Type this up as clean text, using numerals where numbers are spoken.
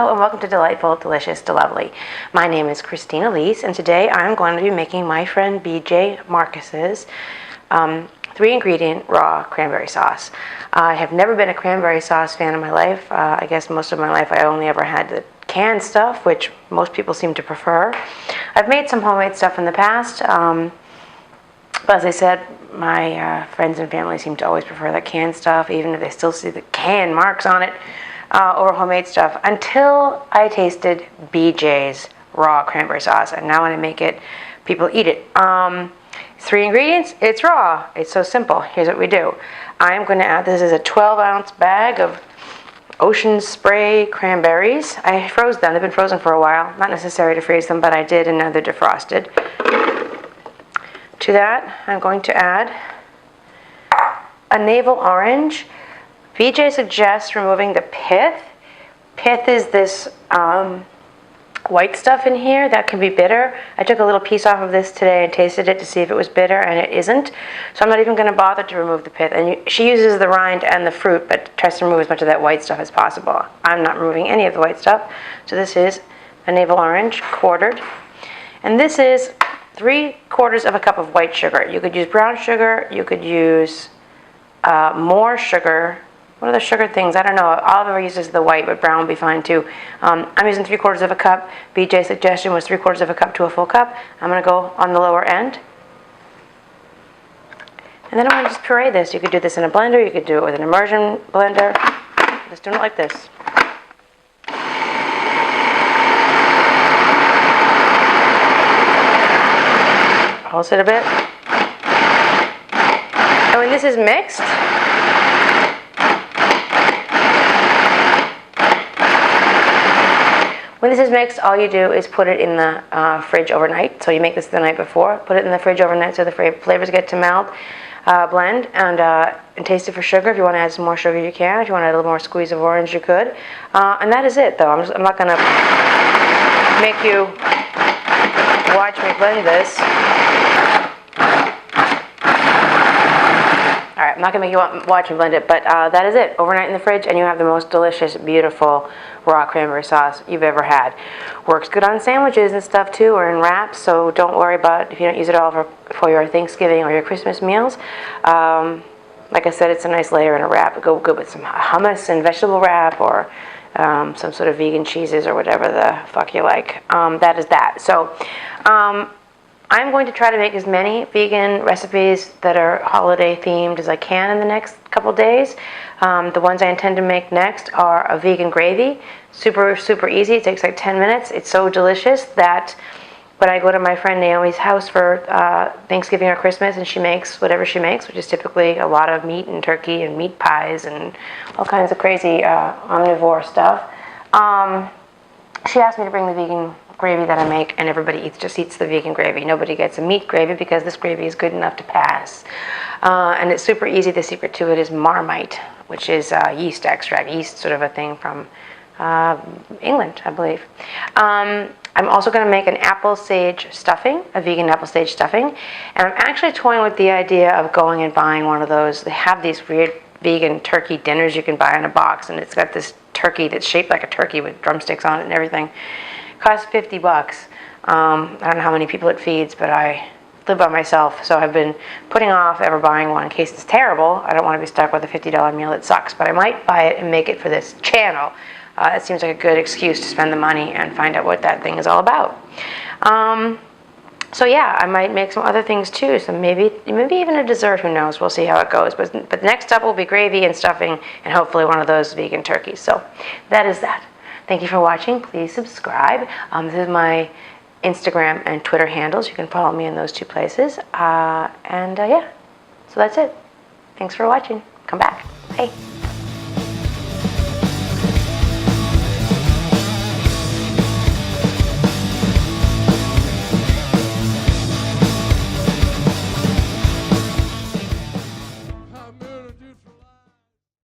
Hello and welcome to Delightful, Delicious, Delovely. My name is Christina Lees, and today I'm going to be making my friend BJ Marcus's 3-ingredient raw cranberry sauce. I have never been a cranberry sauce fan in my life. I guess most of my life I only ever had the canned stuff, which most people seem to prefer. I've made some homemade stuff in the past, but as I said, my friends and family seem to always prefer the canned stuff, even if they still see the can marks on it, over homemade stuff, until I tasted BJ's raw cranberry sauce. And now when I make it, people eat it. 3 ingredients, it's raw. It's so simple. Here's what we do. I'm going to add, this is a 12-ounce bag of Ocean Spray cranberries. I froze them. They've been frozen for a while. Not necessary to freeze them, but I did, and now they're defrosted. To that, I'm going to add a navel orange. BJ suggests removing the pith. Pith is this white stuff in here that can be bitter. I took a little piece off of this today and tasted it to see if it was bitter, and it isn't. So I'm not even going to bother to remove the pith. And she uses the rind and the fruit, but tries to remove as much of that white stuff as possible. I'm not removing any of the white stuff. So this is a navel orange, quartered. And this is 3/4 of a cup of white sugar. You could use brown sugar. You could use more sugar. What are the sugar things? I don't know. Oliver uses the white, but brown would be fine too. I'm using 3/4 of a cup. BJ's suggestion was 3/4 of a cup to a full cup. I'm going to go on the lower end. And then I'm going to just puree this. You could do this in a blender. You could do it with an immersion blender. Just doing it like this. Pulse it a bit. And when this is mixed, all you do is put it in the fridge overnight. So you make this the night before, put it in the fridge overnight so the flavors get to melt, blend, and taste it for sugar. If you want to add some more sugar, you can. If you want to add a little more squeeze of orange, you could. And that is it, though. I'm not going to make you watch me blend this. Alright, I'm not going to make you watch me blend it, but that is it. Overnight in the fridge, and you have the most delicious, beautiful raw cranberry sauce you've ever had. Works good on sandwiches and stuff too, or in wraps, so don't worry about if you don't use it all for your Thanksgiving or your Christmas meals. Like I said, it's a nice layer in a wrap. Go good with some hummus and vegetable wrap, or some sort of vegan cheeses, or whatever the fuck you like. That is that. So, I'm going to try to make as many vegan recipes that are holiday themed as I can in the next couple days. The ones I intend to make next are a vegan gravy. Super, super easy. It takes like 10 minutes. It's so delicious that when I go to my friend Naomi's house for Thanksgiving or Christmas, and she makes whatever she makes, which is typically a lot of meat and turkey and meat pies and all kinds of crazy omnivore stuff, she asked me to bring the vegan gravy that I make, and everybody just eats the vegan gravy. Nobody gets a meat gravy because this gravy is good enough to pass. And it's super easy. The secret to it is Marmite, which is yeast extract. Yeast, sort of a thing from England, I believe. I'm also going to make an apple sage stuffing, a vegan apple sage stuffing. And I'm actually toying with the idea of going and buying one of those. They have these weird vegan turkey dinners you can buy in a box, and it's got this turkey that's shaped like a turkey with drumsticks on it and everything. Costs $50. I don't know how many people it feeds, but I live by myself, so I've been putting off ever buying one in case it's terrible. I don't want to be stuck with a $50 meal that sucks, but I might buy it and make it for this channel. It seems like a good excuse to spend the money and find out what that thing is all about. So yeah, I might make some other things too. So maybe even a dessert. Who knows? We'll see how it goes. But next up will be gravy and stuffing, and hopefully one of those vegan turkeys. So that is that. Thank you for watching. Please subscribe. This is my Instagram and Twitter handles. You can follow me in those 2 places. Yeah, so that's it. Thanks for watching. Come back. Bye.